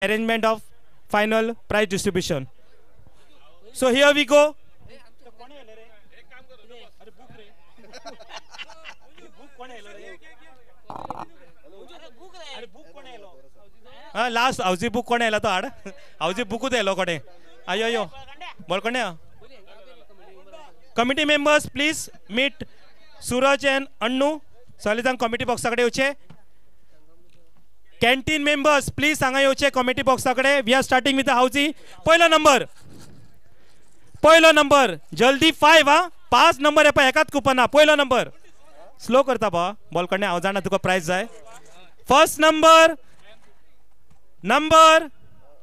arrangement of final prize distribution. So here we go. Last housey book kone ela to ad housey book ude elo kone ayo bol kone committee members please meet Suraj and Annu Salizang committee box akade uche canteen members please sanga uche committee box akade we are starting with the housey पहिला number jaldi 5 ha 5 number है pa एकात coupon पहिला number slow करता बा ball करणे आव जाणा तुका price जाय first number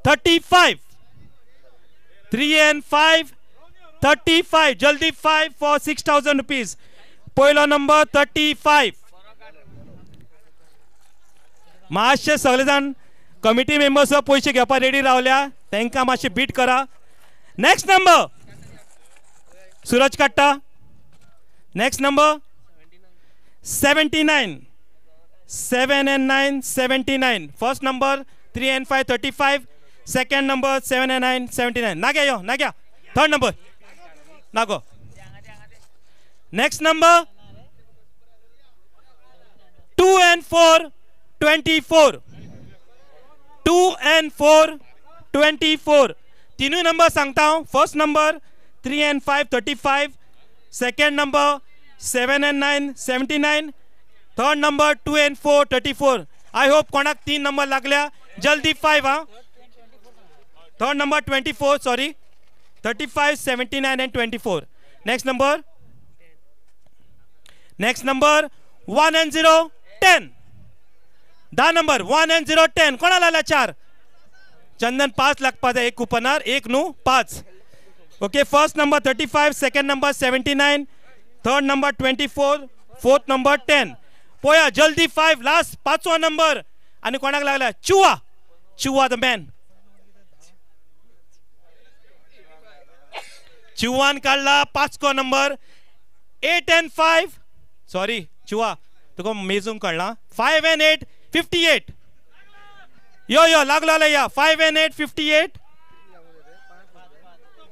35 3 and 5 35 jaldi 5 for 6,000 rupees पहिला number 35 मातशे सगळे जाण कमिटी मेंबर्स पैसे घेवपा रेडी रावल्या तांकां मातशे बीट करा नेक्स्ट नंबर सूरज काट्टा next number 79 7 and 9 79 first number 3 and 5 35 second number 7 and 9 79 Nagya third number Nago next number 2 and 4 24 2 and 4 24 तीनों नंबर सांगता हूं first number 3 and 5 35 second number 7 and 9 79 third number 2 and 4 34 I hope कोणाक 3 number लागल्या जल्दी 5 हा third number 24 sorry 35 79 and 24 next number 1 and 0 10 दा number 1 and 0 10 कोणाला आला 4 चंदन 5 लागपा जाय एक कुपनार एक नु 5 okay first number 35 second number 79 third number 24 fourth number 10 पोया जल्दी 5 लास्ट पाचवा नंबर आणि कोणाक लागला चुवा द मॅन चुवान काढला पाचको नंबर 8 and 5 सॉरी चुवा तुका मेजून काढला 5 and 8 58 यो लागला या 5 and 8 58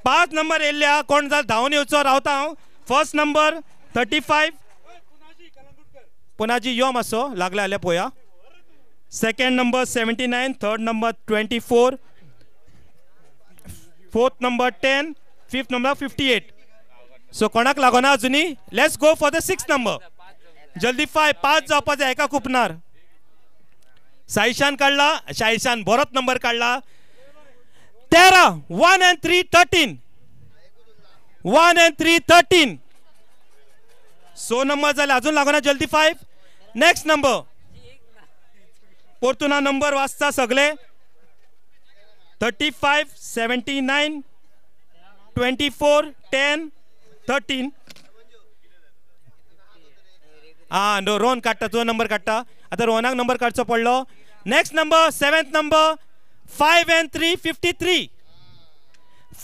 पाच नंबर येयल्या कोण जाल धांवन येवचो रावता हांव फर्स्ट नंबर 35 पुनाजी यो मातसो लागला जाल्यार पळया second number 79 third number 24 fourth number 10 fifth number 58 so कोणाक लागोना अजुनी let's go for the sixth number जल्दी 5 जावपा जाय एका कुपनार साईशान काढला शाईशान बरोच नंबर काढला 13 1 and 3 13 1 and 3 13 सो नंबर जाले अजून लागोना जल्दी 5 नेक्स्ट नंबर परतून नंबर वाचता सगळे 35 79 24 10 13 रोहन काढता तो नंबर काढता आता रोहनाक नंबर काढचो पडलो next number 7th number 5 and 3 53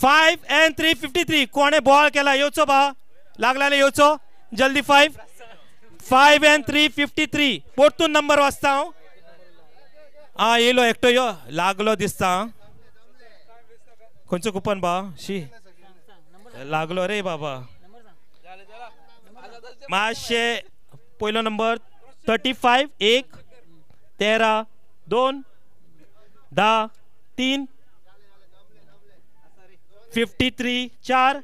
5 and 3 53 कोणे बॉल केला येवचो बा लागला येवचो जल्दी 5 and 3 53 परतून नंबर वाचता हांव येलो एकटो यो लागलो दिसता खंयचो कुपन बा शी लागलो रे बाबा मातशे पहिलो नंबर 35 1 13 2 10 3 53 4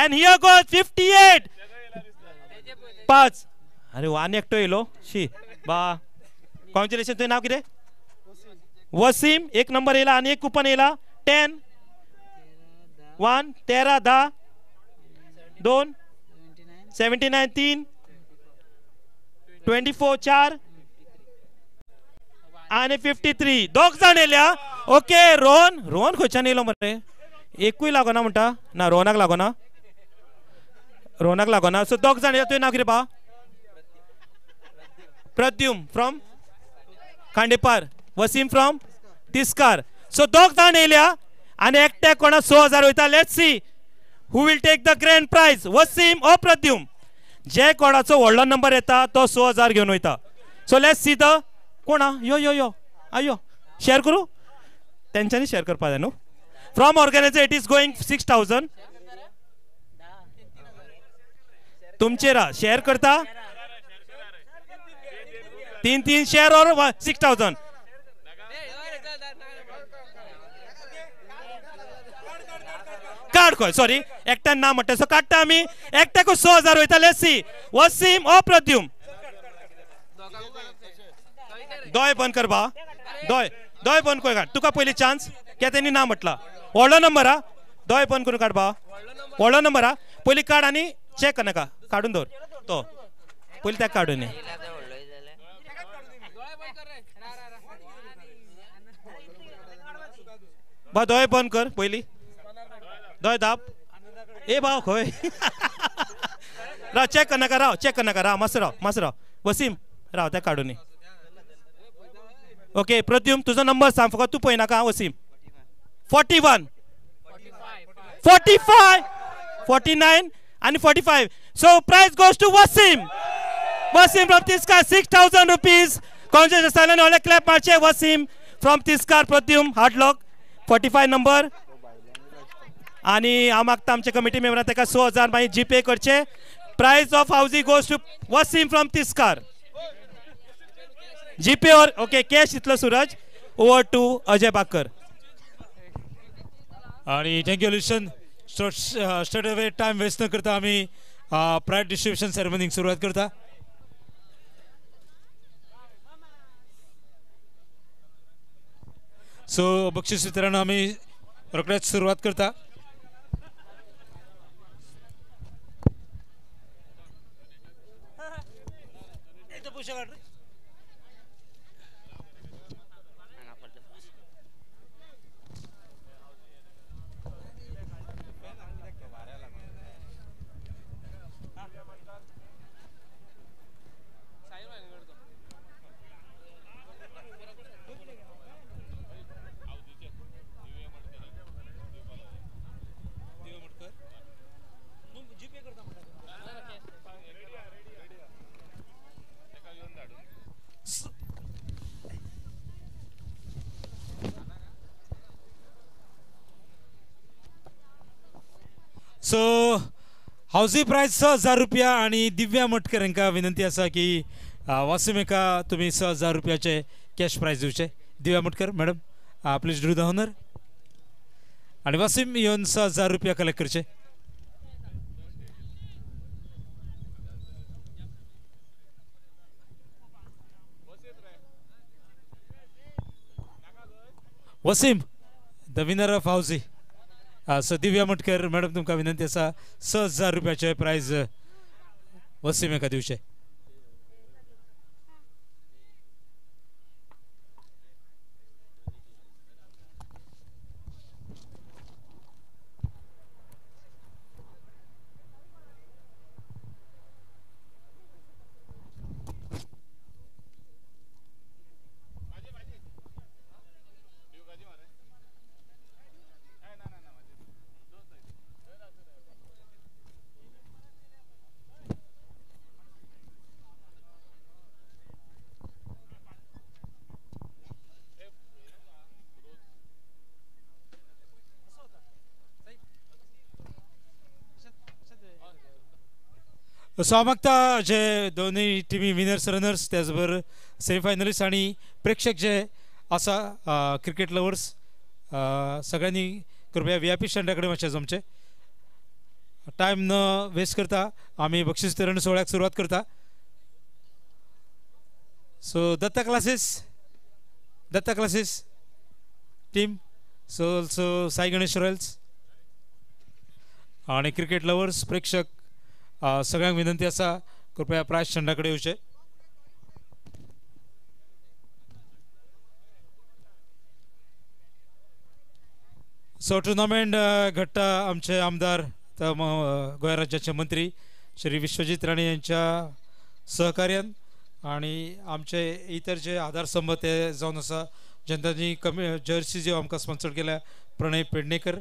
and here goes 58 5 अरे वान एकटो येलो शी बा कॉन्ग्रॅच्युलेशन तुझे नाव किती वसीम एक नंबर येला आणि एक कुपन येला 10 1 13 10 2 79 3 24 4 आणि 53 दोग जाण येल्या ओके रोहन खंयच्यान येयलो मरे एकूय लागोना म्हणटा ना रोहनाक लागोना सो दोग जाण तुवें नाव कितें बा Pradyum from Khandepar Wasim from Tiskar so दोग जाण येयल्या आणि एकट्याक कोणा 6,000 वयता let's see who will take the grand prize Wasim ओ प्रद्युम जे कोणाचो व्हडलो नंबर येता तो 6,000 घेवन वयता सो लेट्स सी द कोणा यो आयो शेअर करू त्यांच्यानी शेअर करपा जाय न्हू from organiser it is going 6000 तुमचे रा शेअर करता 3 शेअर और 6000 कार्ड खंय सॉरी एकट्यान ना म्हणटा सो काडटा आमी एकट्याक 6000 वयता लेट्स सी वसीम ओ प्रद्युम दोय बंद कर बा दोय बंद कर काड तुका पयली चान्स कित्याक तेणी ना म्हटला व्हडलो नंबर हा दोय बंद करून काड बा व्हडलो नंबर हा पयली काड आनी चेक करनाका काडून दवर तो पयली ताका काडून बा दोय बंद कर पयली दोय दाब ए भाव खंय राव चेक करनाका राव मातसो राव वसीम राव ताका काडून ओके प्रद्युम तुजो नंबर सांग फकत तू पळयनाका Wasim 41 45 49 and 45 so prize goes to Wasim from Tiskar 6000 rupees congratulations and all clap marche Wasim from Tiskar Pradyum hard luck 45 number आणि हांव मागता आमचे कमिटी मेंबरान ताका 6000 मागीर जीपे करचे prize of housing goes to Wasim from Tiskar GPay और ओके कॅश दितलो Suraj over to Ajay Bakar आणि thank you listen straight away time waste न करता आम्ही प्राइज डिस्ट्रीब्युशन सेरेमनीक सुरवात करता सो बक्षीस वितरण आम्ही रोखडेच सुरवात करता सो हाऊसिंग प्राइस 6000 रुपया आणि दिव्या मटकर हांकां विनंती आसा की वासीम हाका तुमी 6000 रुपयाचे कॅश प्राइज दिवचे Divya Matkar madam please do the honour आणि वासीम येवन 6000 रुपया कलेक्ट करचे Wasim the winner of housing so Divya Matkar madam तुमकां विनंती आसा 6000 रुपयाचे प्राइज वसीम हाका दिवचे सो हांव मागता जे दोनूय टिमी विनर्स रनर्स त्याच बरोबर सेमीफायनलिस्ट आणि प्रेक्षक जे आसा क्रिकेट लवर्स सगळ्यांनी कृपया VIP स्टँडा कडेन मातशें जमचे टायम न वेस्ट करता आमी बक्षीस वितरण सोहळ्याक सुरवात करता so Datta classes team so also Sai Ganesh royals आणि क्रिकेट लवर्स प्रेक्षक सगळ्यांक विनंती आसा कृपया प्राइज स्टँडा कडेन येवचे सो टुर्नामेंट घडटा आमचे आमदार गोंय राज्याचे मंत्री श्री विश्वजीत राणे यांच्या सहकार्यान आणि आमचे इतर जे आधारस्तंभ ते जावन आसा जेंच्यांनी जर्सी ज्यो आमकां स्पॉन्सर केल्या प्रणय पेडणेकर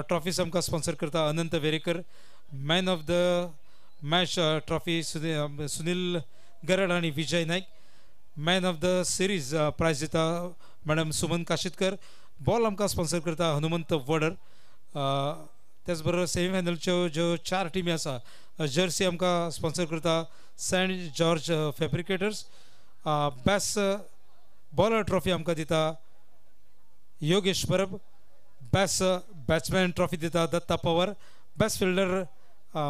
ट्रॉफीज आमकां स्पॉन्सर करता Anant Verekar man of the match trophy Sunil Garad आणि Vijay Naik man of the series prize दिता मॅडम सुमन काशीतकर. बॉल आमकां स्पॉन्सर करता हनुमंत वडर. त्याच बरोबर सेमीफायनलच्यो ज्यो 4 टिमी आसा जर्सी आमकां स्पॉन्सर करता Saint George fabricators. Best bowler trophy आमकां दिता Yogesh Parab. Best batsman trophy दिता Datta Pawar. Best fielder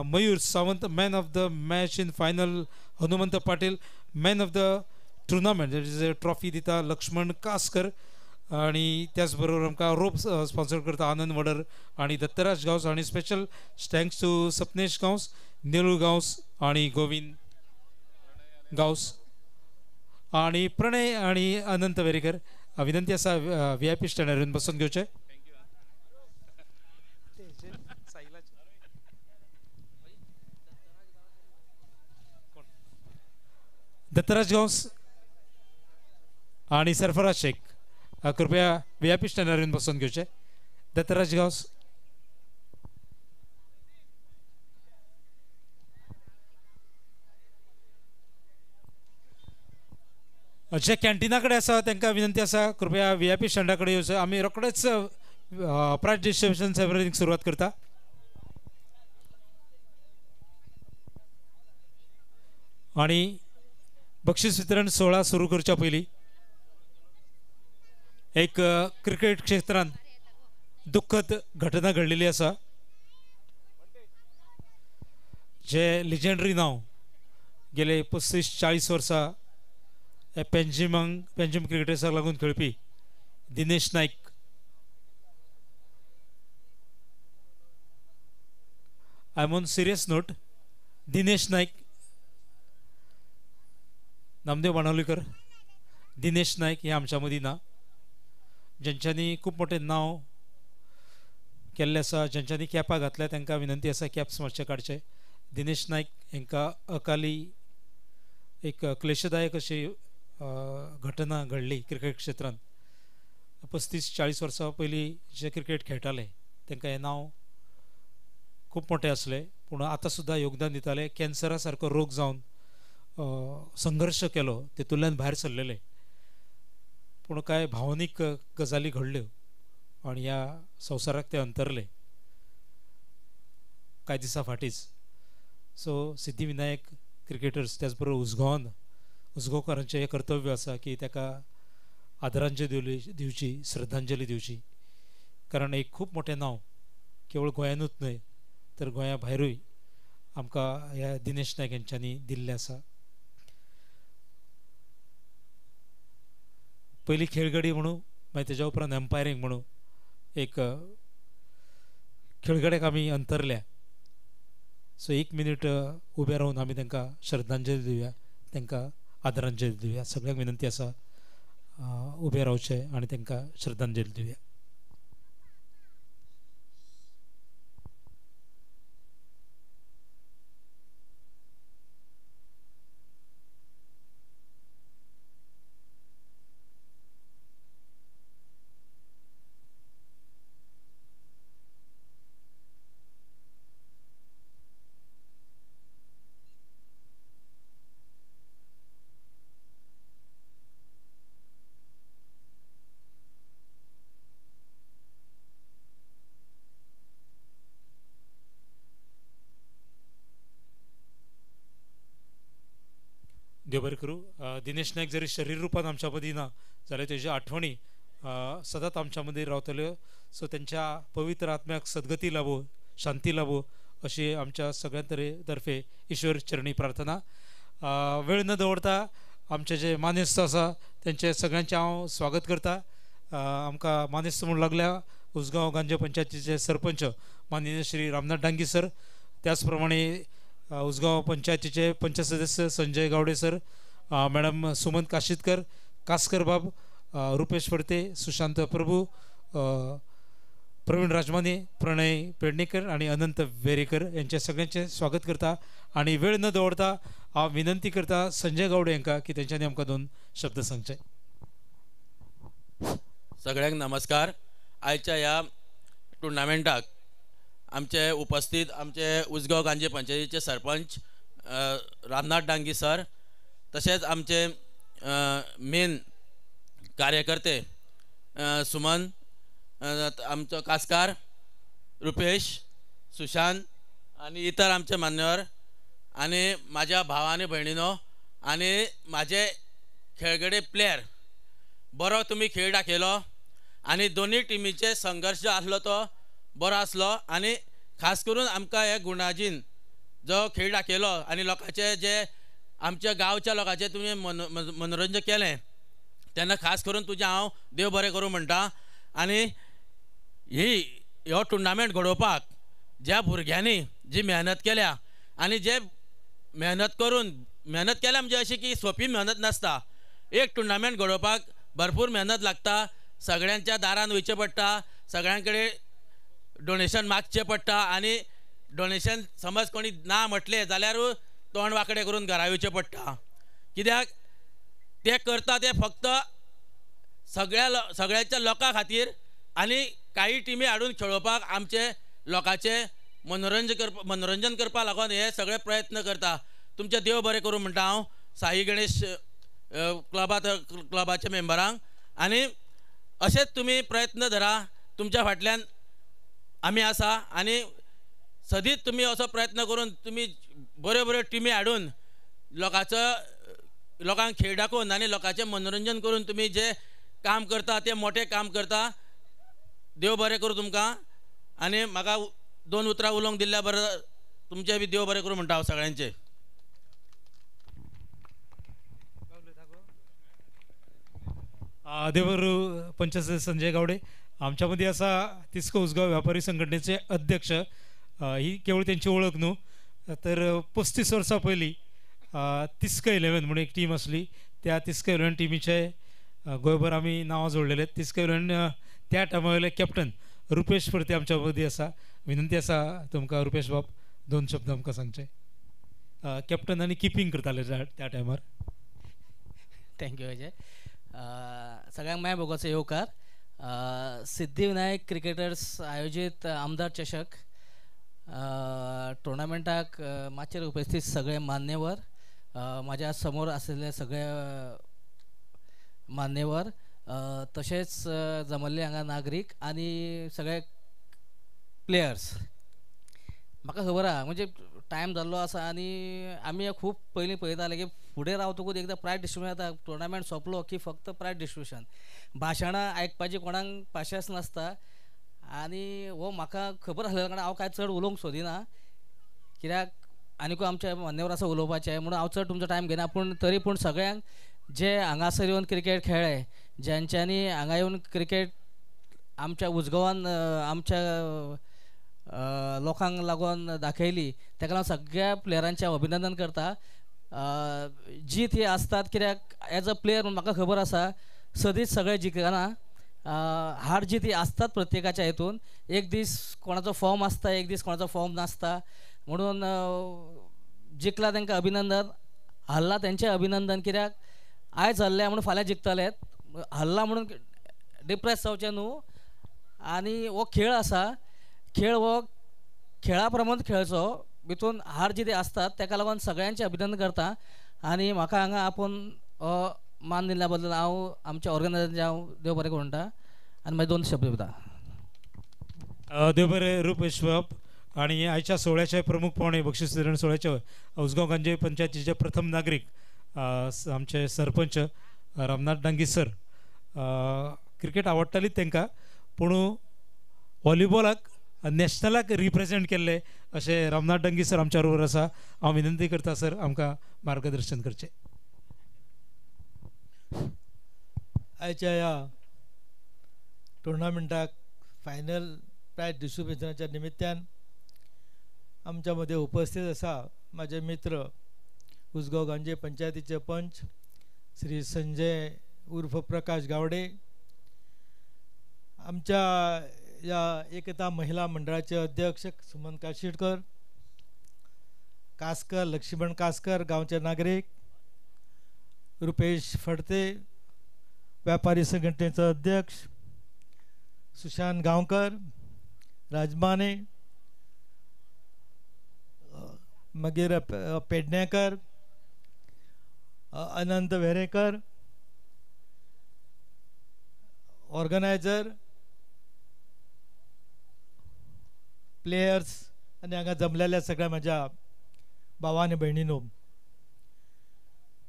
Mayur Sawant. Man of the match in final Hanumant Patil. Man of the tournament that is trophy दिता लक्ष्मण कासकर. आणि त्याचबरोबर आमकां रोप स्पॉन्सर करता आनंद वडर आणि दत्तराज गांवस. आणि special thanks to Sapnesh Gawas, Nehru Gawas आणि गोविंद गांवस आणि प्रणय आणि अनंत वेरेकर. विनंती आसा VIP स्टँडार बसून घेवचे. दत्तराज गांवस आणि सरफराज शेख कृपया VIP स्टँडार बसून घेवचे. दत्तराज गांवस. जे कॅन्टिना कडेन आसा तांकां विनंती आसा कृपया VIP स्टँडा कडेन येवचें. आमी रोखडेच प्रायज डिस्ट्रिब्युशन सेरेमनीक सुरवात करता. आणि बक्षीस वितरण सोहळा सुरू करच्या पयलीं एक क्रिकेट क्षेत्रांत दुख्खद घटना घडलेली आसा. जे लिजंडरी नांव गेले 35-40 वर्सां पेंजीम क्रिकेटर्साक लागून खेळपी Dinesh Naik I am on serious note. Dinesh Naik, Namdev Banavlikar, Dinesh Naik हे आमच्या मदीं ना. ज्यांच्यांनी खूब मोठें नांव केल्लें आसा, ज्यांच्यांनी कॅपां घातल्या तांकां विनंती आसा कॅप्स मातशे काडचे. दिनेश नाईक हांकां अकाली एक क्लेशदायक अशी घटना घडली क्रिकेट क्षेत्रांत. 35-40 वर्सां पयलीं जे क्रिकेट खेळटाले तांकां हें नांव खूब मोठें आसलें, पूण आतां सुद्दां योगदान दिताले. कॅन्सरा सारको रोग जावन संघर्श केलो, तेतूंतल्यान भायर सरलेले. पूण कांय भावनीक गजाली घडल्यो आनी ह्या संवसाराक ते अंतरले कांय दिसां फाटींच. सो सिद्धिविनायक क्रिकेटर्स त्याच बरोबर उजगांवकारांचें हें कर्तव्य आसा की ताका आदरांजली दिवची, श्रद्धांजली दिवची. कारण एक खूब मोठें नांव केवळ गोंयांतूच न्हय तर गोंया भायरूय आमकां ह्या दिनेश नायक हांच्यांनी दिल्लें आसा. पयलीं खेळगडी म्हणून, मागीर तेज्या उपरांत एम्पायरींग म्हणून एक खेळगड्याक आमी अंतरल्या. सो 1 मिनीट उबे रावन आमी तांकां श्रद्धांजली दिवया, तांकां आदरांजली दिवया. सगळ्यांक विनंती आसा उबे रावचें आनी तांकां श्रद्धांजली दिवया. देव बरें करूं. दिनेश नायक जरी शरीर रुपान आमच्या मदीं ना जाल्यार तेज्यो आठवणी सदांच आमच्या मदीं रावतल्यो. सो तेंच्या पवित्र आत्म्याक सद्गती लाभो, शांती लाभो अशी आमच्या सगळ्यां तर्फे ईश्वर चरणी प्रार्थना. वेळ न दवरता आमचे जे मानेस्त आसा तेंचे सगळ्यांचे हांव स्वागत करता. आमकां मानेस्त म्हणून लागल्या उसगांव गांजे पंचायतीचे सरपंच माननीय श्री रामनाथ डांगी सर, त्याच प्रमाणे उसगांव पंचायतीचे पंच सदस्य संजय गावडे सर, मॅडम सुमंत काशीतकर, कासकर बाब, रुपेश फडते, सुशांत प्रभू, प्रवीण राजमाने, प्रणय पेडणेकर आणि अनंत वेरेकर यांचे सगळ्यांचे स्वागत करता. आणि वेळ न दवरता हांव विनंती करता संजय गावडे यांका की तेंच्यांनी आमकां 2 शब्द सांगचे. सगळ्यांक नमस्कार. आयच्या ह्या टुर्नामेंटाक आमचे उपस्थित आमचे उसगांव गांजे पंचायतीचे सरपंच रामनाथ डांगी सर, तशेंच आमचे मेन कार्यकर्ते सुमन, आमचो कासकार रुपेश, सुशांत आणि इतर आमचे मान्यवर आणि माझ्या भाव आणि भयणीनो आणि माझे खेळगडे प्लेयर, बरो तुम्ही खेळ दाखयलो आणि दोन्ही टिमीचे संघर्श आसलो तो बरो आसलो आणि खास करून आमकां हे गुणाजीन जो खेळ दाखयलो आणि लोकांचे जे आमच्या गांवच्या लोकांचे तुमी मनोरंजन केलें तेन्ना खास करून तुजें हांव देव बरें करूं म्हणटा। आणि हो टुर्नामेंट घडोवपाक ज्या भुरग्यांनी जी मेहनत केल्या आणि जे मेहनत केल्या म्हणजे अशी की सोपी मेहनत नासता, एक टुर्नामेंट घडोवपाक भरपूर मेहनत लागता, सगळ्यांच्या दारान वयचें पडटा, सगळ्यांकडे डोनेशन मागचें पडटा आणि डोनेशन समज कोणी ना म्हटलें जाल्यार तोंड वांकडें करून घरा येवचें पडटा, कित्याक ते करता ते फक्त सगळ्यांच्या लोकां खातीर आणि काही टिमी हाडून खेळोवपाक आमचे लोकांचे मनोरंजन करपा लागून हे सगळे प्रयत्न करता। तुमचे देव बरें करूं म्हणटा हांव साई गणेश क्लबाचे मेंबरांक, आणि अशेंच तुमी प्रयत्न धरा, तुमच्या फाटल्यान आमी आसा आणि सदीच तुम्ही असो प्रयत्न करून तुम्ही बऱ्यो टिमी हाडून लोकांक खेळ दाखोवन आणि लोकांचें मनोरंजन करून तुम्ही जे काम करता ते मोठे काम करता। देव बरें करूं तुमकां आणि म्हाका 2 उतरां उलोवंक दिल्ल्या बरं तुमचे बी देव बरें करूं म्हणटा हांव सगळ्यांचे। देवरू पंचायत संजय गावडे आमच्यामध्ये असा तिस्को उसगाव व्यापारी संघटनेचे अध्यक्ष, ही केवळ त्यांची ओळख न्हू तर 35 वर्सां पयलीं तिस्को 11 म्हणून एक टीम असली, त्या तिस्को 11 टीमीचे गोंयभर आमी नांवां जोडलेले। तिस्को 11 त्या टायमा वयले कॅप्टन रुपेश फडते आमच्या मदीं आसा, विनंती आसा तुमकां रुपेश बाब 2 शब्द आमकां सांगचे। कॅप्टन आनी किपींग करताले त्या टायमार। थँक्यू अजय। सगळ्यांक माय भोगोचो येवकार। सिद्धिविनायक क्रिकेटर्स आयोजित आमदार चषक टुर्नामेंटाक माचयेर उपस्थित सगळे मान्यवर, माझ्या समोर असलेले सगळे मान्यवर, तसेच जमल्ले हांगा नागरीक आणि सगळे प्लेयर्स, म्हाका खबर आहा म्हणजे टायम जाल्लो आसा आणि आमी खूब पयलीं पळयताले की फुडें रावतकूच एकदां प्रायज डिस्ट्रिब्यूशन जाता, टुर्नामेंट सोंपलो की फक्त प्रायज डिस्ट्रिब्यूशन, भाशणां आयकपाची कोणाक पाशेंस नासता। आणि हो म्हाका खबर आसलेल्या कारणान हांव कांय चड उलोवंक सोदिना, कित्याक आनीकूय आमचे मान्यवर आसा उलोवपाचे म्हणून हांव चड तुमचो टायम घेना, पूण तरी पूण सगळ्यांक जे हांगासर येवन क्रिकेट खेळ्ळे, ज्यांच्यांनी हांगा येवन क्रिकेट आमच्या उजगांवान आमच्या लोकांक लागून दाखयली, ताका लागून सगळ्या प्लेयरांचें अभिनंदन करता। जीत ही आसतात, कित्याक एज अ प्लेयर म्हाका खबर आसा सदीच सगळे जिखना, हार जीत ही आसतात प्रत्येकाच्या हितून, एक दीस कोणाचो फॉर्म आसता, एक दीस कोणाचो फॉर्म नासता, म्हणून जिखला तांकां अभिनंदन, हरला तेंचें अभिनंदन, कित्याक आयज हरले म्हणून फाल्यां जिखतले, हरला म्हणून डिप्रेस जावचें न्हू। आनी हो खेळ आसा, खेळ हो खेळा प्रमाण खेळचो, भितून हार जिते आसतात, ताका लागून सगळ्यांचें अभिनंदन करता। आणि म्हाका हांगा आपूण मान दिल्ल्या बद्दल हांव आमच्या ऑर्गनायझरांचे हांव देव बरें करूं म्हणटा आनी मागीर 2 शब्द दिता। देव बरें रुपेश बाब। आणि आयच्या सोहळ्याचे प्रमुख पावणे बक्षीस वितरण सोहळ्याचे उसगांव गांजे पंचायतीचे प्रथम नागरीक आमचे सरपंच रामनाथ डांगी सर। क्रिकेट आवडटालीच तांकां, पूण व्हॉलीबॉलाक नॅशनलाक रिप्रेझेंट केल्ले अशें रामनाथ डांगी सर आमच्या बरोबर आसा। हांव विनंती करता सर आमकां मार्गदर्शन करचें। आयच्या ह्या टुर्नामेंटाक फायनल प्रायज डिस्ट्रिब्युशनाच्या निमित्यान आमच्या मध्ये उपस्थित आसा माझे मित्र उसगांव गांजे पंचायतीचे पंच श्री संजय उर्फ प्रकाश गावडे, आमच्या या एकता महिला मंडळाचे अध्यक्ष सुमन काशीडकर, कासकर लक्ष्मण कासकर गांवचे नागरिक, रुपेश फडते व्यापारी संघटनेचो अध्यक्ष, सुशांत गांवकर, राजमाने, मागीर पेडणेकर, अनंत वेरेकर, ऑर्गनायझर, प्लेयर्स आणि हांगा जमलेल्या सगळ्या माझ्या भावा आणि भयणींनो,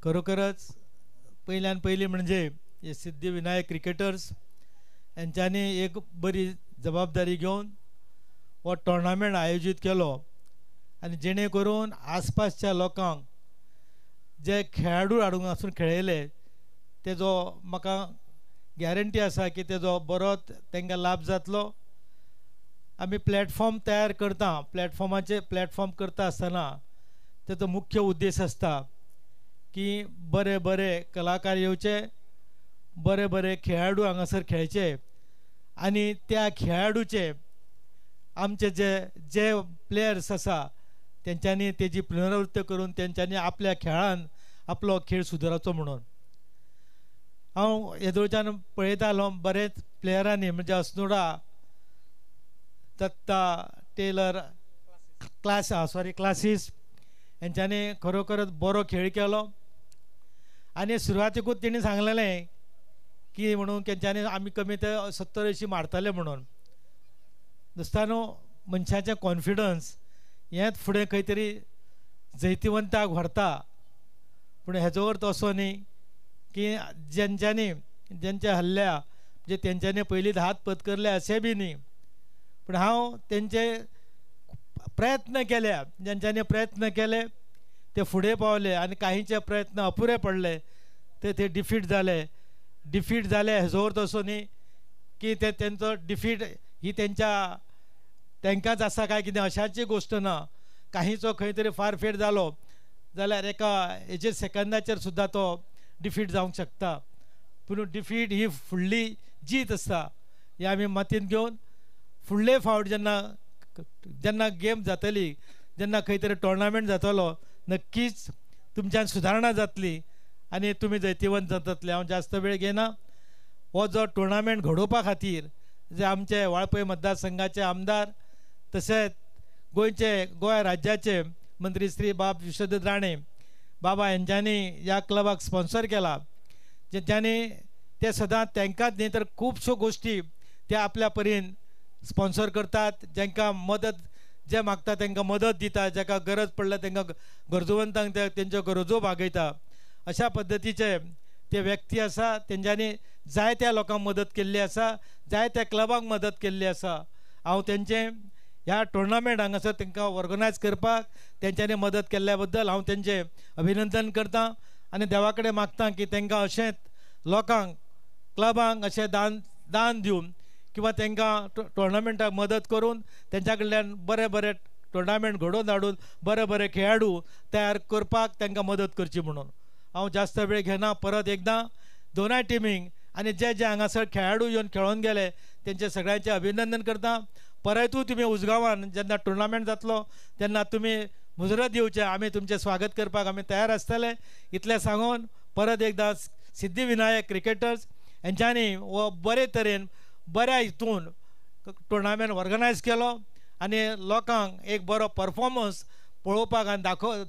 खरोखरच पहिल्यान पयली म्हणजे हे सिद्धिविनायक क्रिकेटर्स यांच्यानी एक बरी जबाबदारी घेऊन हो टोर्नामेंट आयोजित केलो आणि जेणे करून आसपासच्या लोकांक जे खेळाडू हाडून आसून खेळयले तेजो म्हाका गॅरंटी आसा की तेजो बरो तांकां लाभ जातलो. आमी प्लॅटफॉर्म तयार करता, प्लॅटफॉर्म करता आसतना तेजो मुख्य उद्देश आसता की बरे बरे कलाकार येवचे, बरे बरे खेळाडू हांगासर खेळचे आणि त्या खेळाडूचे आमचे जे प्लेयर्स आसा तेंच्यांनी तेजी पुनरावृत्ती करून तेंच्यांनी आपल्या खेळान आपलो खेळ सुदारचो म्हणून. हांव येदोळच्यान पळयतालो बरेच प्लेयरांनी म्हणजे अस्नोडा, दत्ता, टेलर, क्लासीस हेंच्यांनी खरोखरच बरो खेळ केलो आणि सुरवातेकूच तेणी सांगलेलें की म्हणून तेंच्यांनी आमी कमी ते 70-80 मारतले म्हणून. दोस्तानो, मनशाचें कॉन्फिडन्स हेंच फुडें खंय तरी जैतिवंताक व्हरता, पूण हेजो अर्थ असो न्ही की ज्यांचे हल्ल्या म्हणजे तेंच्यांनी पयलींच हात पत्करले अशें बी न्ही, पूण हांव तेंचे प्रयत्न केल्या, ज्यांच्यांनी प्रयत्न केले ते फुडें पावले आणि काहींचे प्रयत्न अपुरे पडले, ते डिफीट जाले हेजो अर्थ असो न्ही की ते तेंचो डिफीट ही तेंकांच आसा काय कितें अशाची गोश्ट ना. काहींचो खंय तरी फारफेर जालो जाल्यार एका हेजे सेकंदाचेर सुद्दां तो डिफीट जावंक शकता, पूण डिफीट ही फुडली जीत आसता हे आमी मतींत घेवन फुडले फावट जेन्ना गेम जातली, जेन्ना खंय तरी टोर्नामेंट जातलो, नक्कीच तुमच्यान सुदारणा जातली आणि तुमी जैतिवंत जातले. हांव जास्त वेळ घेना. हो जो टोर्नामेंट घडोवपा खातीर जे आमचे वाळपय मतदारसंघाचे आमदार तशेंच गोंय राज्याचे मंत्री श्री बाब विश्वजित राणे बाबा यांच्यांनी ह्या क्लबाक स्पॉन्सर केला, ज्यांनी ते सदांच तेंकांच न्ही तर खुबश्यो गोश्टी ते आपल्या परीन स्पॉन्सर करतात, जेंकां मदत जे मागता तांकां मदत दिता, जाका गरज पडल्या तांकां गरजवंतांक तेंच्यो गरजो भागयता. अशा पद्दतीचे ते व्यक्ती आसा, तेंच्यांनी जायत्या लोकांक मदत केल्ली आसा, जायत्या क्लबांक मदत केल्ली आसा. हांव तेंचे ह्या टोर्नामेंट हांगासर तांकां ऑर्गनायज करपाक तेंच्यांनी मदत केल्ल्या बद्दल हांव तेंचे अभिनंदन करतां आनी देवा कडेन मागतां की तांकां अशेंच लोकांक क्लबांक अशें दान दिवन किंवा तांकां टोर्नामेंटाक मदत करून तेंच्या कडल्यान बरे बरे टोर्नामेंट घडोवन हाडून बरे बरे खेळाडू तयार करपाक तांकां मदत करची म्हणून. हांव जास्त वेळ घेना. परत एकदां दोनाय टिमींक आनी जे हांगासर खेळाडू येवन खेळून गेले तेंचे सगळ्यांचे अभिनंदन करता. परतूय तुमी उसगांवान जेन्ना टोर्नामेंट जातलो तेन्ना तुमी मुजरत येवचे, आमी तुमचें स्वागत करपाक आमी तयार आसतले. इतलें सांगून परत एकदां सिद्धिविनायक क्रिकेटर्स हेंच्यांनी हो बरे तरेन बऱ्या हितून टोर्नामेंट ऑर्गनायज केलो आनी लोकांक एक बरो परफॉर्मन्स पळोवपाक आनी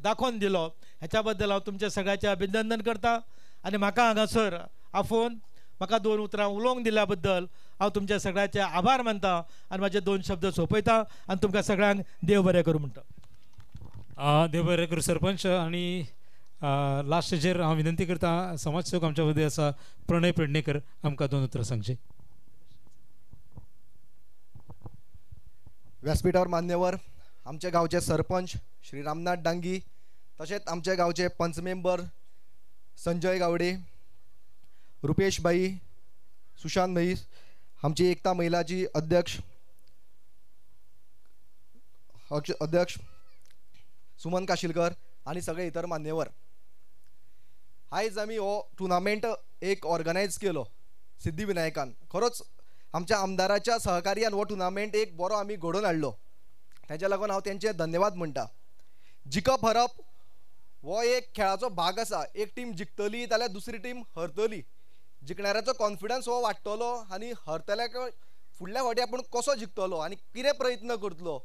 दाखोवन दिलो. हेच्या बद्दल हांव तुमच्या सगळ्यांचें अभिनंदन करतां आनी म्हाका हांगासर आफोवन म्हाका 2 उतरां उलोवंक दिल्या बद्दल हांव तुमच्या सगळ्यांचे आभार मानतां आनी म्हाजे 2 शब्द सोंपयतां आनी तुमकां सगळ्यांक देव बरें करूं म्हणटा. देव बरें करूं सरपंच. आणि लास्ट हेजेर हांव विनंती करतां समाजसेवक आमच्या मदीं आसा प्रणय पेडणेकर, आमकां 2 उतरां सांगचे. व्यासपीठावर मान्यवर, आमचे गांवचे सरपंच श्री रामनाथ डांगी, तशेंच आमचे गांवचे पंच मेंबर संजय गावडे, रुपेश भाई, सुशांत भाई, आमची एकता महिलाची अध्यक्ष सुमन काशिलकर आणि सगळे इतर मान्यवर. आयज आमी हो टुर्नामेंट एक ऑर्गनायज केलो सिद्धिविनायकान. खरोच आमच्या आमदाराच्या सहकार्यान हो टुर्नामेंट एक बरो आमी घडोवन हाडलो. ताच्या लागून हांव तेंचे धन्यवाद म्हणटा. जिखप हरप हो एक खेळाचो भाग आसा. एक टीम जिखतली जाल्यार दुसरी टीम हरतली. जिखणाऱ्याचो कॉन्फिडन्स हो वाडटलो आनी हरतल्याक फुडल्या फावटी आपूण कसो जिखतलो आनी कितें प्रयत्न करतलो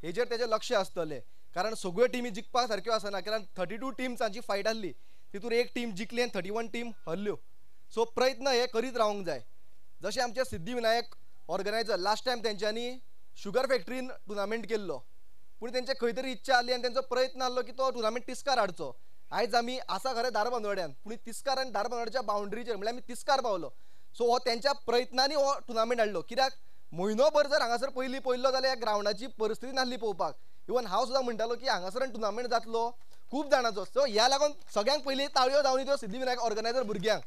हेजेर तेजें लक्ष आसतलें. कारण सगळ्यो टिमी जिखपाक सारक्यो आसना, कारण 32 टिम्सांची फायट आसली, तितून एक टीम जिखली आनी 31 टीम हरल्यो. सो प्रयत्न हे करीत रावंक जाय. जशें आमचे सिद्धिविनायक ऑर्गनायझर लास्ट टायम तेंच्यांनी शुगर फॅक्टरीन टुर्नामेंट केल्लो, पूण तेंचे खंय तरी इच्छा आसली आनी तेंचो प्रयत्न आसलो की तो टुर्नामेंट तिस्कार हाडचो. आयज आमी आसा खरें धारबांदोड्यान, पूण तिस्कार आनी धारबांदोड्याच्या बाउंड्रीचेर म्हळ्यार आमी तिस्कार पावलो. सो हो तेंच्या प्रयत्नांनी हो टुर्नामेंट हाडलो. कित्याक म्हयनोभर जर हांगासर पयलो जाल्यार ह्या ग्रावंडाची परिस्थिती नासली पळोवपाक. इवन हांव सुद्दां म्हणटालो की हांगासर टुर्नामेंट जातलो खूब जाणांचो. सो ह्या लागून सगळ्यांक पयलीं ताळयो जावन त्यो सिद्धिविनायक ऑर्गनायझर भुरग्यांक,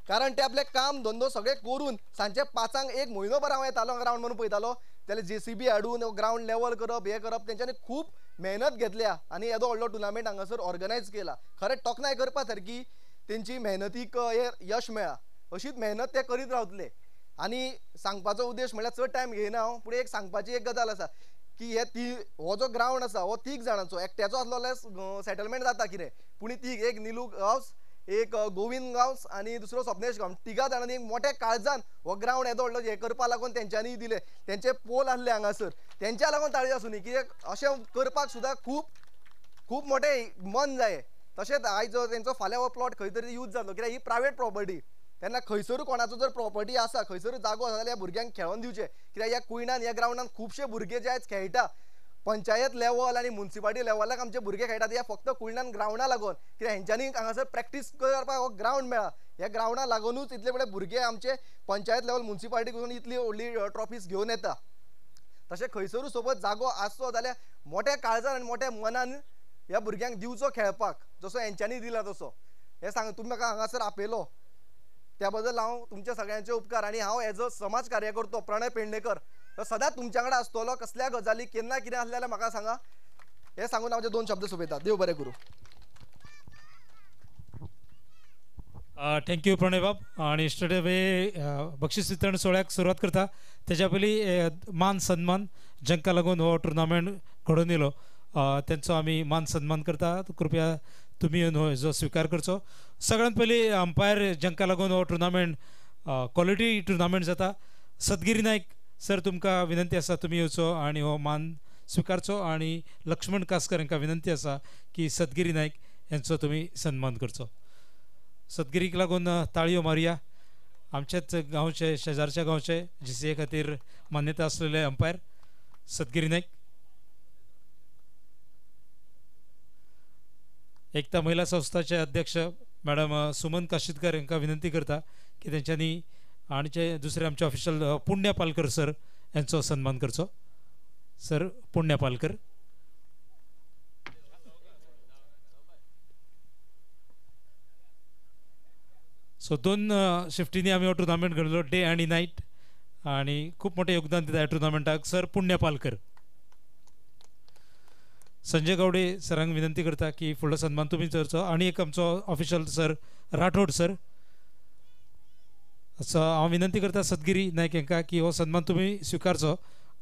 कारण ते आपले काम धंदो सगळे करून सांजचे 5 एक म्हयनोभर हांव येतालो ग्रावंड म्हणून पळयतालो. जाल्यार JCB हाडून ग्रावंड लेवल करप हे करप तेंच्यांनी खूब मेहनत घेतल्या आनी येदो व्हडलो टुर्नामेंट हांगासर ऑर्गनायज केला. खरें तोखणाय करपा सारकी तेंची मेहनतीक हे यश मेळ्ळा. अशीच मेहनत ते करीत रावतले. आनी सांगपाचो उद्देश म्हळ्यार चड टायम घेयना हांव, पूण एक सांगपाची एक गजाल आसा की हो जो ग्रावंड आसा हो 3 जाणांचो. एकट्याचो आसलो जाल्यार सेटलमेंट जाता कितें, पूण एक नीलू गांवस, एक गोविंद गांवस आनी दुसरो स्वप्नेश गांव, 3 जाणांनी एक मोठ्या काळजान हो ग्रावंड येदो व्हडलो हे करपा लागून तेंच्यांनी दिले. तेंचे पोल आसले हांगासर, तेंच्या लागून ताळयो आसूं न्ही. कित्याक अशें करपाक सुद्दां खूब मोठें मन जाय. तशेंच आयज तेंचो फाल्यां हो प्लॉट खंय तरी यूज जातलो, कित्याक ही प्रायवेट प्रॉपर्टी. तेन्ना खंयसर कोणाचो जर प्रॉपर्टी आसा, खंयसर जागो आसा जाल्यार भुरग्यांक खेळोन दिवचे. कित्याक ह्या कुयणान ह्या ग्रावंडान खुबशे भुरगे जे आयज खेळटा, पंचायत लेवल आनी म्युनिसिपालिटी लेवलाक आमचे भुरगे खेळटात हे फक्त कुयणान ग्रावंडा लागून. कित्याक हेंच्यांनी हांगासर प्रॅक्टीस करपाक हो ग्रावंड मेळ्ळा. ह्या ग्रावंडा लागूनच इतले बरे भुरगे आमचे पंचायत लेवल म्युनिसिपालिटी करून इतली व्हडली ट्रॉफीज घेवन येता. तशें खंयसरूय सोबत जागो आसचो जाल्यार मोठ्या काळजान आनी मोठ्या मनान ह्या भुरग्यांक दिवचो खेळपाक, जसो हेंच्यांनी दिला तसो. हे सांग तुमी म्हाका हांगासर आपयलो त्या बद्दल हांव तुमचे सगळ्यांचे उपकार. आनी हांव एज अ समाज कार्यकर्तो प्रणय पेडणेकर सदांच तुमच्या कडेन आसतलो. कसल्या गजाली केन्ना कितें आसलें जाल्यार म्हाका सांगा. हे सांगून हांव 2 शब्द सोंपयता. देव बरें करूं. थँक्यू प्रणय बाब. आणि स्टेट बक्षीस वितरण सोहळ्याक सुरवात करता तेच्या पयलीं मान सन्मान जांकां लागून हो टुर्नामेंट घडोवन येयलो तेंचो आमी मान सन्मान करता. कृपया तुमी येवन हेजो स्विकार करचो. सगळ्यांत पयलीं अंपायर जांकां लागून हो टुर्नामेंट क्वॉलिटी टुर्नामेंट जाता, सदगिरी नायक सर तुमकां विनंती आसा तुमी येवचो आनी हो मान स्विकारचो. आनी लक्ष्मण कासकर हांकां विनंती आसा की सदगिरी नायक हांचो तुमी सन्मान करचो. सदगिरीक लागून ताळयो मारया. आमचेच गांवचे शेजारच्या गांवचे GCA खातीर मान्यता आसलेले अंपायर सदगिरी नायक. एकता महिला संस्थाचे अध्यक्ष मॅडम सुमन काशीदकर हांकां विनंती करता की तेंच्यांनी आनीचे दुसरे आमचे ऑफिशियल पुण्या पालकर सर हांचो सन्मान करचो. सर पुण्या पालकर. सो 2 शिफ्टींनी आमी हो टुर्नामेंट घडलो, डे आनी नायट, आनी खूब मोठें योगदान दिता ह्या टुर्नामेंटाक सर पुण्या पालकर. संजय गावडे सरांक विनंती करता की फुडलो सन्मान तुमी करचो. आनी एक आमचो ऑफिशियल सर राठोड सर. हांव विनंती करता सदगिरी नायक हांकां की हो सन्मान तुमी स्विकारचो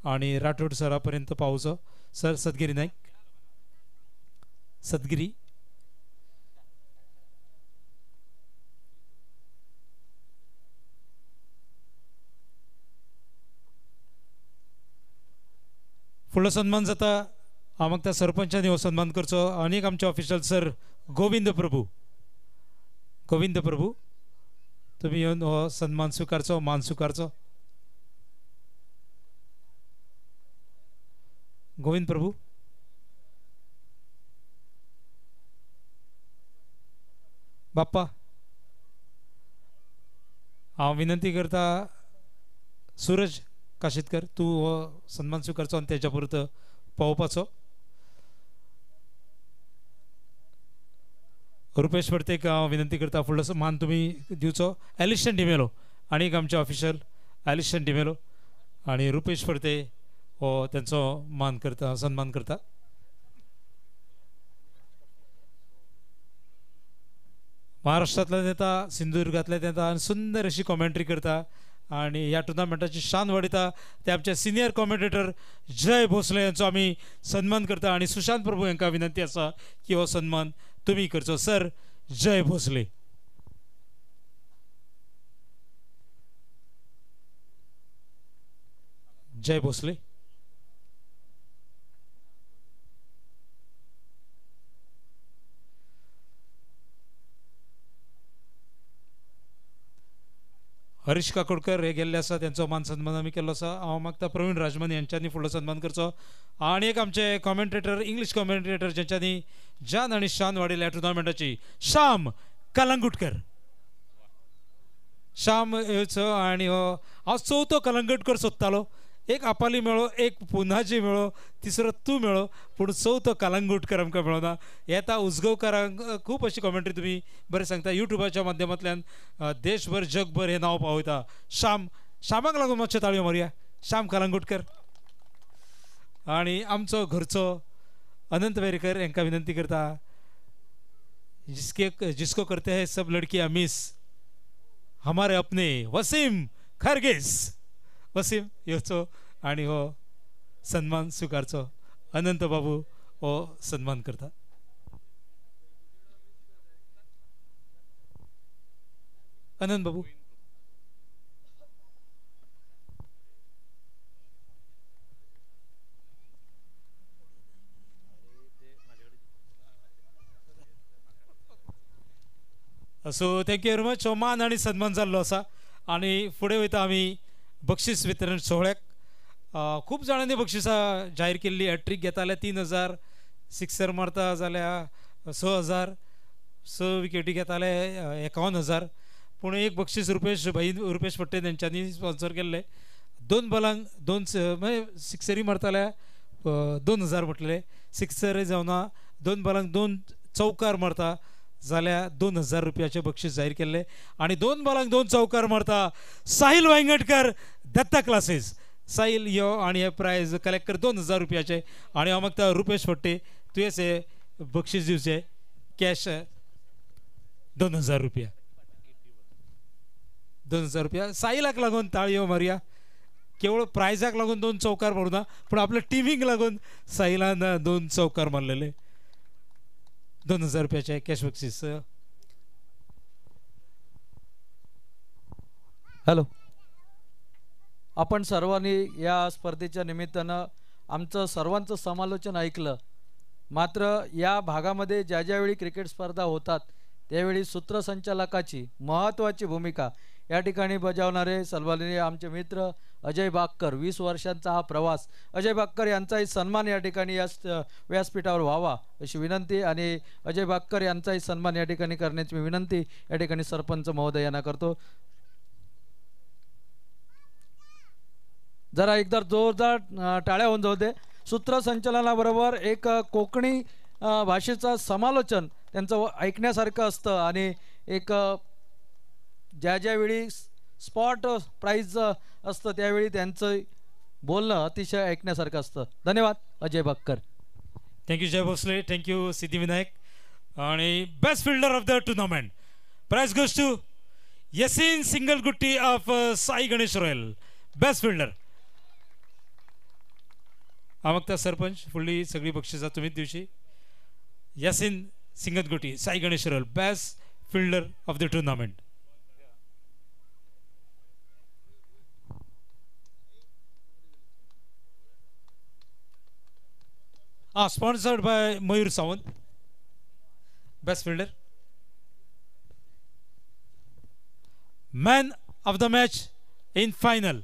आनी राठोड सरा पर्यंत पावचो. सर सदगिरी नायक. सदगिरी. फुडलो सन्मान जाता हांव मागता सरपंचांनी हो सन्मान करचो. आनीक आमचे ऑफिशियल सर गोविंद प्रभू. गोविंद प्रभू तुमी येवन हो सन्मान स्विकारचो, मान स्विकारचो. गोविंद प्रभू. बाप्पा हांव विनंती करता सूरज काशीदकर तूं हो सन्मान स्विकारचो आनी तेच्या परत पावोवपाचो. रुपेश फडतेक हांव विनंती करता फुडलो मान तुमी दिवचो. एलिशन डिमेलो आनीक आमचे ऑफिशियल एलिशन डिमेलो आनी रुपेश फडते हो तेंचो मान करता, सन्मान करता. महाराष्ट्रांतल्यान येता, सिंधुदुर्गांतल्यान येता आनी सुंदर अशी कॉमेंट्री करता आनी ह्या टुर्नामेंटाची शान वाडयता. ते आमचे सिनियर कॉमेंटेटर जय भोसले हांचो आमी सन्मान करता. आनी सुशांत प्रभू हांकां विनंती आसा की हो सन्मान तुमी करचो. सर जय भोसले. जय भोसले. हरीश काकोडकर हे गेल्ले आसा, त्यांचो मान सन्मान आमी केल्लो आसा. हांव मागता प्रवीण राजमान यांच्यांनी फुडलो सन्मान करचो. आणि एक आमचे कॉमेंटेटर, इंग्लिश कॉमेंटेटर ज्यांच्यांनी जान आणि शान वाडयल्या ह्या टुर्नामेंटाची, श्याम कलंगुटकर. श्याम येवचो आणि हो हांव चवथो कलंगुटकर सोदतालो. एक आपाली मेळो, एक पुनाजी मेळो, तिसरो तूं मेळो, पूण चवथो कलंगुटकर आमकां मेळोना. येता उजगांवकारांक खूब अशी कॉमेंट्री तुमी बरें सांगता. युट्यूबाच्या माध्यमांतल्यान देशभर जगभर हे नांव पावयता. श्यामाक लागून मातशे ताळयो मारया. श्याम कलंगुटकर. आणि आमचो घरचो अनंत वेरेकर हांकां विनंती करता, जिसको करते हैं सब लड़कियां मिस, हमारे अपने वसीम खरगेस. वसीम येवचो आणि हो सन्मान स्वीकारचो. अनंत बाबू हो सन्मान करता. Anant Babu. So thank you very much. हो मान आणि सन्मान जाल्लो आसा. आणि फुडें वयता आमी बक्षीस वितरण सोहळ्याक. खूब जाणांनी बक्षिसां जाहीर केल्ली. हॅट्रीक घेताले 3000, सिक्सर मारता जाल्यार 6000, 6 विकेटी घेताले 51000. पूण एक बक्षीस रुपेश फट्टे तेंच्यांनी स्पॉन्सर केल्ले. 2 बॉलांक 2 म्हणजे सिक्सरी मारताल्या 2000 म्हटलेले. सिक्सर जावना, 2 बॉलांक 2 चौकार मारता जाल्यार 2000 रुपयाचे बक्षीस जाहीर केल्ले. आणि 2 बॉलांक 2 चौकार मारता साहिल वेंगटकर, दत्ता क्लासेस. साहिल यो आणि हे प्रायज कलेक्ट कर 2000 रुपयाचे. आणि हांव मागता रुपेश फट्टे तुवेंच हे बक्षीस दिवचे. कॅश 2000 रुपया. 2000 रुपया. साहिलाक लागून ताळयो मारया. केवळ प्रायजाक लागून 2 चौकार मारूना, पूण आपल्या टिमीक लागून साहिलान 2 चौकार मारलेले. 2000 रुपयाचे कॅश बक्षीस. हॅलो, आपण सर्वांनी या स्पर्धेच्या निमित्तानं आमचं सर्वांचं समालोचन ऐकलं. मात्र या भागामध्ये ज्या ज्यावेळी क्रिकेट स्पर्धा होतात त्यावेळी सूत्रसंचालकाची महत्त्वाची भूमिका या ठिकाणी बजावणारे सन्माननीय आमचे मित्र अजय बागकर. 20 वर्षांचा हा प्रवास. अजय बागकर यांचाही सन्मान या ठिकाणी या व्यासपीठावर व्हावा अशी विनंती. आणि अजय बागकर यांचाही सन्मान या ठिकाणी करण्याची विनंती या ठिकाणी सरपंच महोदय यांना करतो. जरा एकदा जोरदार टाळ्या होऊन जाऊ दे. सूत्रसंचालनाबरोबर एक कोकणी भाषेचं समालोचन त्यांचं ऐकण्यासारखं असतं. आणि एक ज्या ज्यावेळी स्पॉट प्राइज असतं त्यावेळी त्यांचं बोलणं अतिशय ऐकण्यासारखं असतं. धन्यवाद अजय बागकर. थँक्यू जय भोसले. थँक्यू सिद्धिविनायक. आणि best fielder of the tournament prize goes to Yasin Singalgutti of Sai Ganesh royal. Best fielder. हांव मागता सरपंच फुडली सगळी बक्षिसां तुमीच दिवची. Yasin Singalgutti Sai Ganesh royal best fielder of the tournament. Sponsored by Mayur Sawant. Best fielder. Man of the match in final.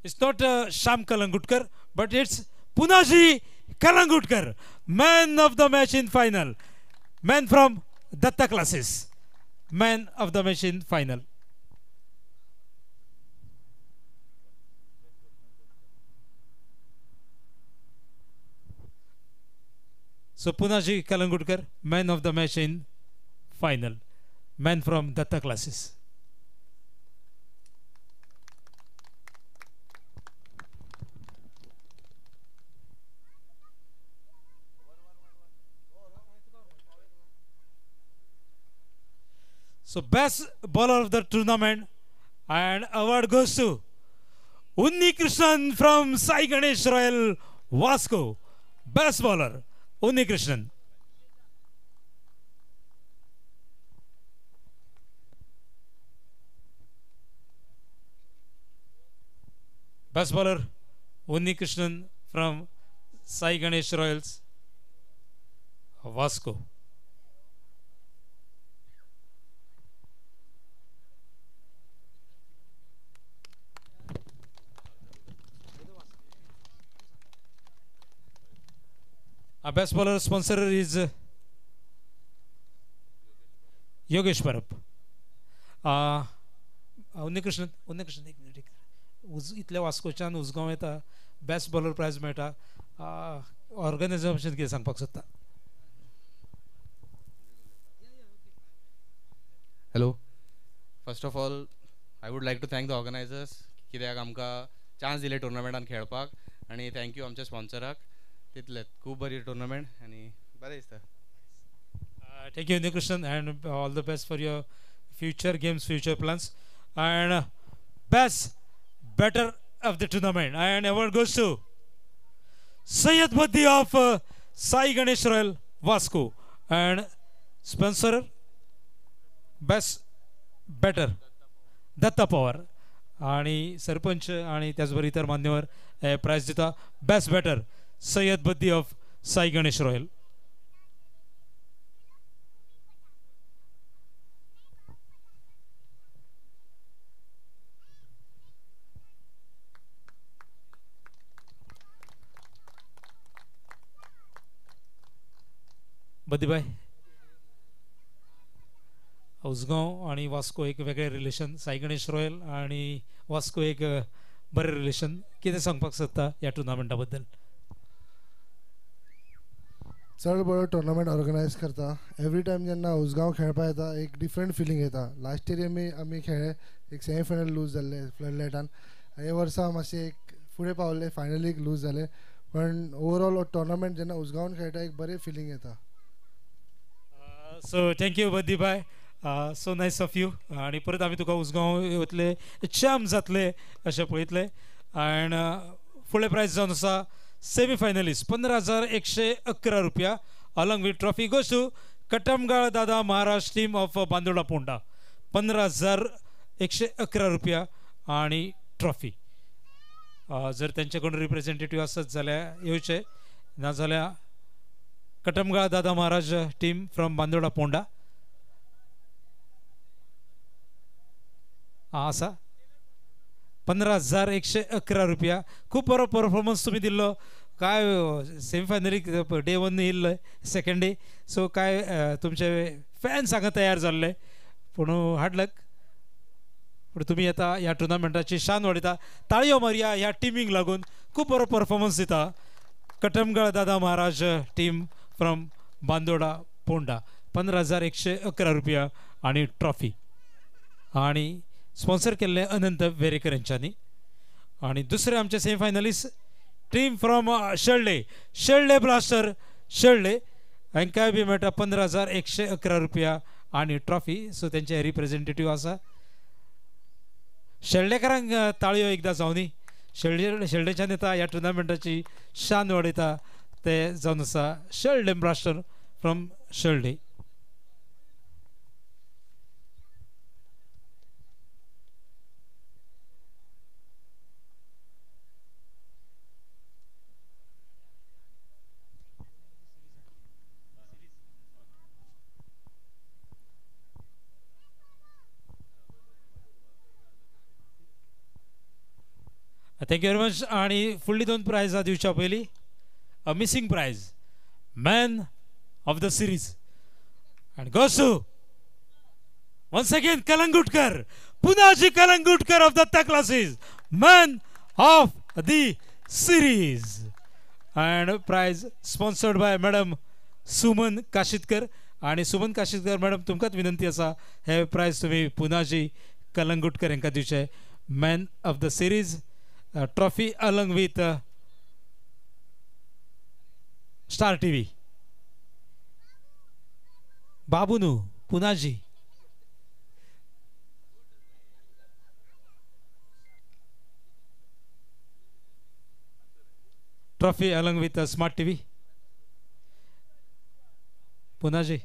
It's not Sham Kalangutkar, but it's Punaji Kalangutkar. Man of the match in final. Man from Datta classes. Man of the match in final. So Punaji Kalangutkar, man of the match in final. Man from Datta classes. So best bowler of the tournament and award goes to Unni Krishnan from Sai Ganesh Royal Vasco. Best bowler Unni Krishnan. Best bowler Unni Krishnan from Sai Ganesh Royals वास्को. Our best bowler sponsor is Yogesh Parab. Unnikrishnan एक मिनिट इतल्या वास्कोच्यान उजगांव येता best bowler prize मेळटा. Organization कितें सांगपाक सोदता? Hello, first of all I would like to thank the organizers कित्याक आमकां चान्स दिले टुर्नामेंटान खेळपाक आनी थँक्यू आमच्या स्पॉन्सराक. तितलेंच, खूब बरी टुर्नामेंट आनी बरें दिसता. Thank you, Nikrishnan, and all the best for your future games, future plans, and best batter of the tournament. And award goes to Syed Baddi of Sai Ganesh Royal Vasco, and sponsor best batter Datta Pawar, आणि सरपंच आणि त्याचबरोबर इतर मान्यवर prize दिता. Best batter Sayyad Baddi of Sai Ganesh royal. बद्दीबाई, उसगांव आणि वास्को एक वेगळे रिलेशन, साई गणेश रॉयल आणि वास्को एक बरें रिलेशन. कितें सांगपाक सोदता ह्या टुर्नामेंटा बद्दल? चड बरो टुर्नामेंट ऑर्गनायज करता. एवरी टायम जेन्ना उसगांव खेळपा येता एक डिफरंट फिलींग येता. लास्ट इयर आमी खेळ्ळे, एक सेमी फायनल लूज जाल्ले फ्लड. हे वर्सा मातशें एक फुडें पावले, फायनलीक लूज जाले. पण ओवरऑल टुर्नामेंट जेन्ना उसगांवन खेळटा एक बरें फिलींग येता. सो थँक्यू बद्दीबाय, सो नायस ऑफ यू. आणि परत आमी तुका उसगांव वतले चॅम जातले अशें पळयतले. एंड फुडले प्रायज जावन आसा सेमी फायनलिस्ट 15,111 रुपया along with trophy goes to Katamgal Dada Maharaj team of Bandora Ponda. 15,111 रुपया आणि ट्रॉफी. जर त्यांच्याकडून रिप्रेझेंटेटिव्ह असत जाल्यार येवचे, नाजाल्यार कटमगाळ दादा महाराज टीम फ्रॉम बांदोडा पोंडा आसा. 15,111 रुपया. खूप बरो परफॉर्मन्स तुम्ही दिल्लो. काय सेमीफायनलीक डे 1 येयल्लो, सेकंड डे. सो काय तुमचे फॅन्स हांगा तयार जाल्ले, पूण हार्ड लक. पूण तुमी येता ह्या टुर्नामेंटाची शान वाडयता. ताळयो मारया ह्या टिमीक लागून. खूप बरो परफॉर्मन्स दिता कटमगाळ दादा महाराज टीम फ्रॉम बांदोडा पोंडा. 15,111 रुपया आणि ट्रॉफी. आणि स्पॉन्सर केल्ले अनंत वेरेकर यांच्यानी. आणि दुसरे आमचे semifinalist team from Shelde blaster Shelde, हांकांय बी मेळटा 15,111 रुपया आणि ट्रॉफी. सो त्यांचे रिप्रेझेंटेटिव्ह आसा. शेळडेकारांक ताळयो एकदा जावनी. शेळडेच्यान येता ह्या टुर्नामेंटाची शान वाडयता ते जावन आसा Shelde blaster from Shelde. Thank you very much. आणि फुडली 2 प्रायजां दिवच्या पयलीं a missing prize man of the series and goes to once again Calangutkar, Punaji Calangutkar of Datta classes, man of the series. And prize sponsored by madam Suman Kashitkar. आणि सुमन काशीतकर मॅडम, तुमकांच विनंती आसा हे प्रायज तुम्ही पुनाजी कलंगुटकर हांकां दिवचे. Man of the series trophy along with star TV. बाबूनू Punaji. Trophy along with smart TV. Punaji.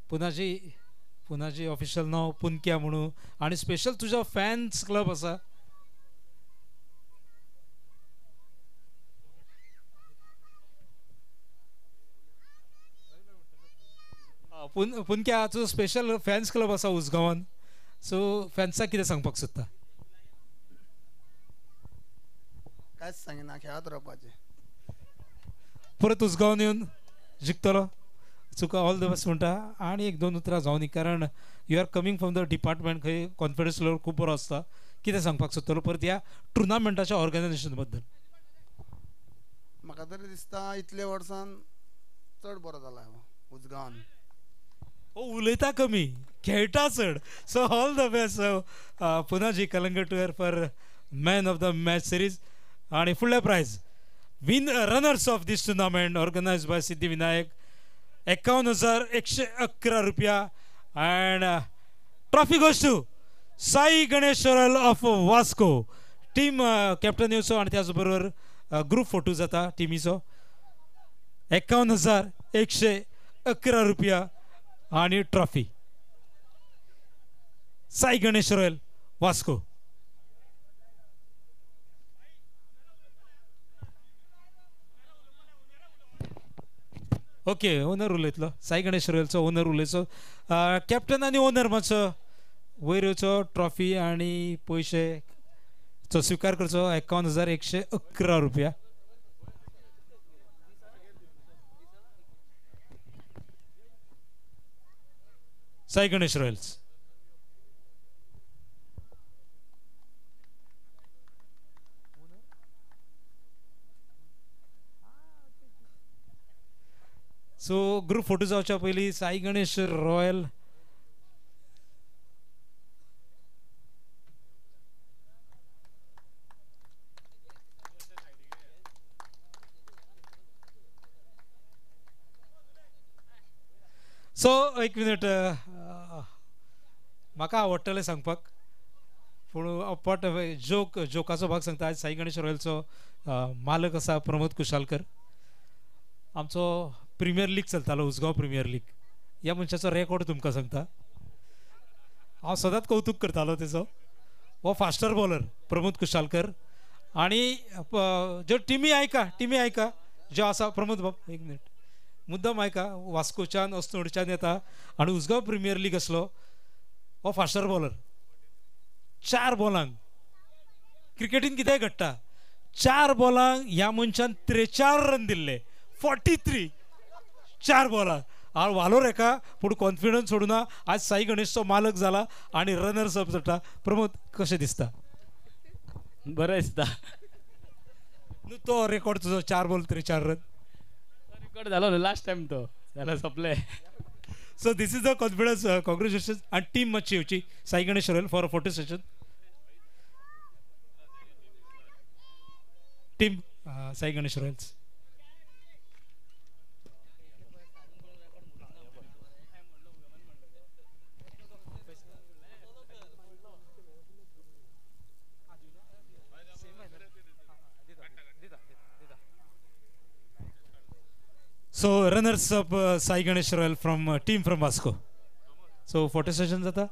Punaji पुनाची official नाव पुनक्या म्हणून आणि स्पेशल तुझा फॅन्स क्लब असा पुनक्या तुझो स्पेशल फॅन्स क्लब असा उसगांवान सो फॅन्साक कितें सांगपाक सोदता कांयच सांगिना खेळत रावपाचें परत उसगांवान येवन जिखतलो तुका ऑल द बेस्ट म्हणटा आणि एक दोन उतरां जावन कारण you are coming from the department खंय कॉन्फिडन्स लेवल खूब बरो आसता कितें सांगपाक सोदतलो परत ह्या टुर्नामेंटाच्या ऑर्गनायझेशन बद्दल म्हाका तरी दिसता इतल्या वर्सान चड बरो जाला उजगांवान उलयता कमी खेळटा चड so all the best Punaji Calangute for man of the match series आणि फुडले prize win runners of this tournament organise by Siddhivinayak 51,111 रुपया and trophy goes to Sai Ganesh शोरल ऑफ वास्को टीम कॅप्टन येवचो आणि त्याच बरोबर ग्रुप फोटो जाता टिमीचो 51,111 रुपया आणि trophy Sai Ganesh royal Vasco okay owner उलयतलो साई गणेश रॉयलचो ओनर उलयचो कॅप्टन आनी ओनर मातसो वयर येवचो ट्रॉफी आणि पयशेचो स्वीकार करचो 51,111 रुपया Sai Ganesh royals so group photo जावच्या पयलीं साई गणेश रॉयल सो एक मिनिट म्हाका आवडटलें सांगपाक पूण अपॉट जोकाचो भाग सांगता आज साई गणेश रॉयलचो मालक आसा प्रमोद कुशालकर आमचो प्रिमियर लीग चलतालो उसगांव प्रिमियर लीग ह्या मनशाचो रेकॉर्ड तुमकां सांगता हांव सदांच कौतुक करतालो तेजो हो फास्टर बॉलर प्रमोद कुशालकर आणि ज्यो टिमी आयका ज्यो आसा प्रमोद बाब एक मिनिट मुद्दम आयका वास्कोच्यान अस्तोडच्यान येता आणि उसगांव प्रिमियर लीग असलो हो फास्टर बॉलर 4 बॉलांक क्रिकेटीन कितेंय घडटा 4 बॉलांक ह्या मनशान 43 रन दिल्ले 43 4 बॉलांक हांव वालोर एका पूण कॉन्फिडन्स सोडूना आज साई गणेशचो मालक जाला आणि रनर्स अप जाता प्रमोद कशें दिसता बरें दिसता न्हू तो रेकॉर्ड तुजो 4 बॉल 43 रन रेकॉर्ड जालो न्हू लास्ट टायम तो जाल्यार सोंपलें so this is the confidence congratulation आणि टीम मातशी येवची Sai Ganesh royal for a photo session team Sai Ganesh Royals So runners up Sai Ganesh Royal from team from Vasco. So photo session jata.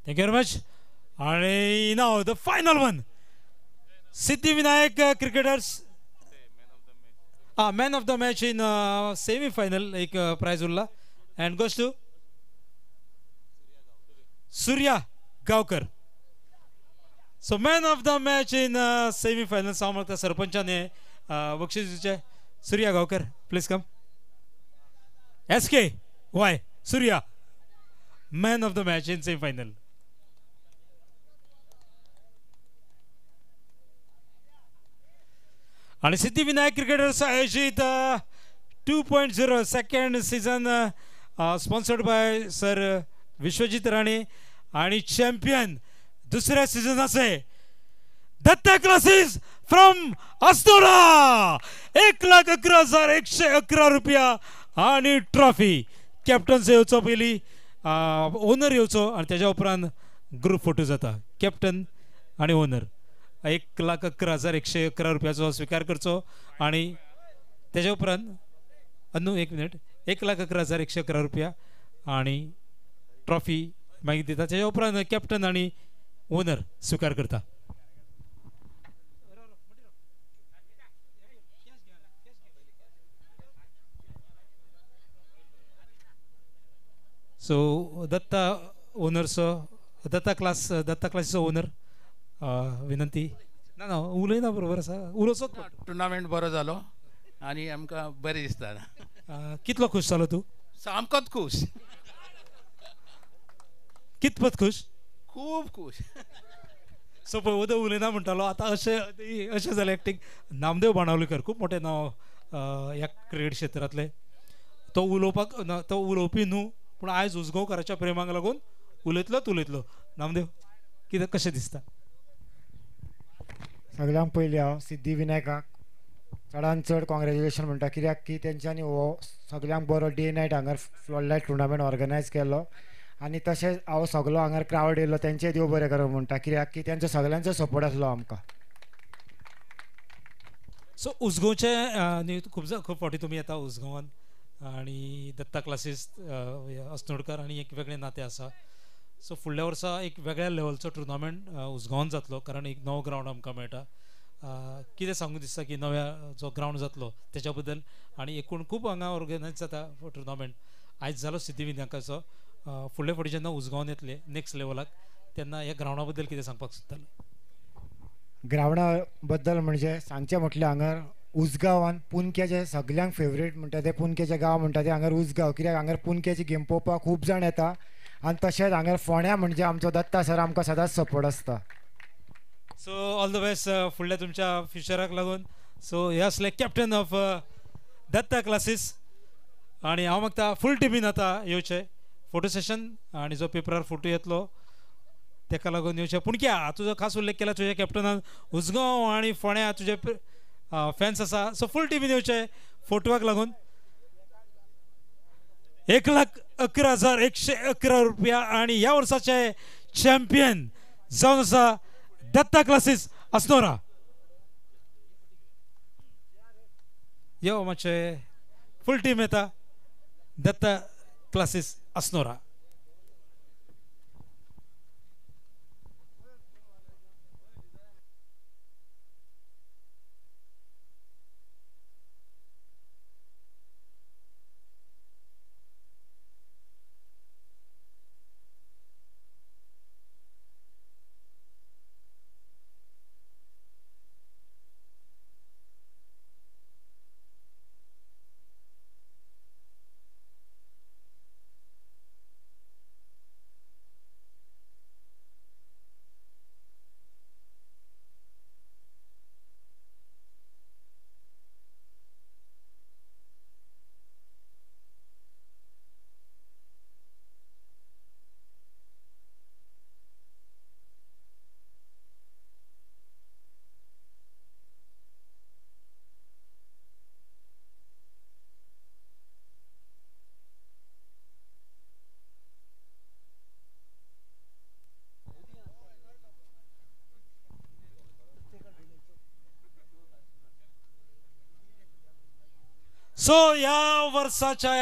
Thank you very much. And now the final one. Siddhivinayak cricketers. Man of the match in semi-final. Ek prize ulla and goes to Surya Gaokar. So man of the match in semi-final. Samartha Sarpanchane बक्षीस दिवचे Surya Gaokar. Please come. SK. Why? Surya. Man of the match in semi-final. आणि Siddhivinayak cricketers आयोजित 2.0 second season sponsored by sir Vishwajit Rane आणि champion दुसऱ्या सीझनाचे Datta classes from Assonora 1,11,111 रुपया आणि trophy. Captain येवचो पयली ओनर येवचो आणि त्याच्या उपरांत ग्रुप फोटो जाता. कॅप्टन आणि ओनर 1,11,111 रुपयाचो स्वीकार करचो आणि त्याच्या उपरांत अन्नू 1 मिनिट 1,11,111 रुपया आणि ट्रॉफी मागीर दिता. त्याच्या उपरांत कॅप्टन आणि ओनर स्वीकार करता. सो दत्ता क्लासीचो ओनर विनंती. ना ना उलयना बरोबर आसा उलोवचोच. टुर्नामेंट बरो जालो आनी आमकां बरें दिसता. कितलो खुश जालो तूं? सामकोच खुश. कितपत खुश? खूब खुश. सो पळय उदक उलयना म्हणटालो आतां अशें जालें एक्टींग. नामदेव बाणावलेकर खूब मोठें नांव ह्या क्रिकेट क्षेत्रांतले. तो उलोवपी न्हू पूण आयज उजगांवकाराच्या प्रेमाक लागून उलयतलो. नामदेव कितें कशें दिसता? सगळ्यांक पयलीं हांव सिद्धिविनायकाक चडांत चड कॉंग्रेच्युलेशन म्हणटा. कित्याक की तेंच्यांनी हो सगळ्यांक बरो डे नायट हांगर फ्लडलायट टुर्नामेंट ऑर्गनायज केलो आनी तशेंच हांव सगळो हांगर क्रावड येयलो तेंचेय देव बरें करूं म्हणटा. कित्याक की तेंचो सगळ्यांचो सपोर्ट आसलो आमकां. सो उजगांवचे खूब फावटी तुमी येता उजगांवान आणि दत्ता क्लासीस अस्नोडकर आणि एक वेगळें नातें आसा. सो फुडल्या वर्सा एक वेगळ्या लेवलचो टुर्नामेंट उजगांवान जातलो कारण एक नवो ग्रावंड आमकां मेळटा. कितें सांगूं दिसता की नव्या जो ग्रावंड जातलो तेच्या बद्दल आनी एकूण खूब हांगा ऑर्गनायज जाता टुर्नामेंट. आयज जालो सिद्धिविनायकाचो. फुडले फावटी जेन्ना उजगांवान येतले नेक्स्ट लेवलाक तेन्ना ह्या ग्रावंडा बद्दल कितें सांगपाक सोदताले? ग्रावंडा बद्दल म्हणजे सांगचें म्हटल्यार हांगर उजगांवान पुणक्याचे सगळ्यांक फेवरेट म्हणटा ते पुणक्याचें गांव म्हणटा ते हांगर उजगांव. कित्याक हांगर पुणक्याची गेम पळोवपाक खूब जाण येता आनी तशेंच हांगर फोंड्या म्हणजे आमचो दत्ता सर आमकां सदांच सपोर्ट आसता. सो ऑल द बेस्ट फुडल्या तुमच्या फ्युचराक लागून. सो हे असले कॅप्टन ऑफ दत्ता क्लासीस आणि हांव मागता फूल टिमीन आतां येवचे. फोटो सेशन आणि जो पेपरार फोटो येतलो तेका लागून येवचे. पुणक्या तुजो खास उल्लेख केला तुज्या कॅप्टनान. उजगांव आणि फोंड्या तुजे फॅन्स आसा. सो फूल टिमीन येवचे फोटोवाक लागून. 1,11,111 रुपया आणि ह्या वर्साचे चॅम्पियन जावन आसा दत्ता क्लासीस अस्नोडा. यो मातशे फूल टीम येता दत्ता क्लासीस अस्नोडा. सो या वर्षाच्या